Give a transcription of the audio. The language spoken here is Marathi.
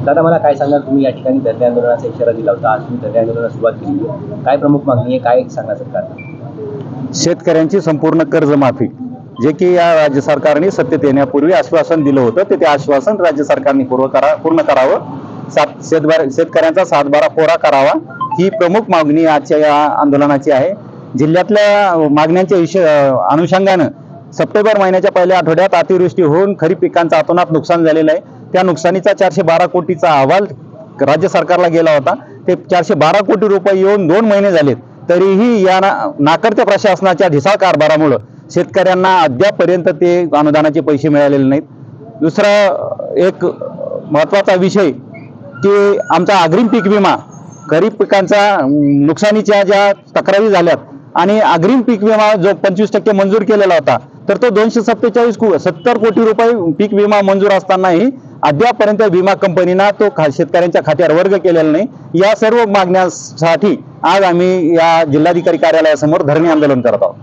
दादा मला काय सांगाल, तुम्ही या ठिकाणी धरणे आंदोलनाचा इशारा दिला होता, आज तुम्ही धरणे आंदोलनाला सुरुवात केली, काय प्रमुख मागणी आहे, काय सांगणार सरकारला? शेतकऱ्यांची संपूर्ण कर्जमाफी जे की या राज्य सरकारने सत्तेत येण्यापूर्वी आश्वासन दिलं होतं ते आश्वासन राज्य सरकारने पूर्ण करावं, शेतकऱ्यांचा 7/12 कोरा करावा, ही प्रमुख मागणी आजच्या या आंदोलनाची आहे। जिल्ह्यातल्या मागण्यांच्या अनुषंगानं सप्टेंबर महिन्याच्या पहिल्या आठवड्यात अतिवृष्टी होऊन खरीप पिकांचं अतोनात नुकसान झालेलं आहे। त्या नुकसानीचा 412 कोटीचा अहवाल राज्य सरकारला गेला होता। ते 412 कोटी रुपये येऊन 2 महिने झालेत, तरीही या नाकर्त्या प्रशासनाच्या ढिसाळ कारभारामुळे शेतकऱ्यांना अद्यापपर्यंत ते अनुदानाचे पैसे मिळालेले नाहीत। दुसरा एक महत्त्वाचा विषय की आमचा अग्रिम पीक विमा, खरीप पिकांचा नुकसानीच्या ज्या तक्रारी झाल्यात आणि अग्रिम पीक विमा जो 25% मंजूर केलेला होता, तर तो 270 कोटी रुपये पीक विमा मंजूर असतानाही अद्यापपर्यंत विमा कंपनीना तो शेतकऱ्यांच्या खात्यावर वर्ग केलेला नाही। या सर्व मागण्यांसाठी आज आम्ही या जिल्हाधिकारी कार्यालयासमोर धरणे आंदोलन करत आहोत।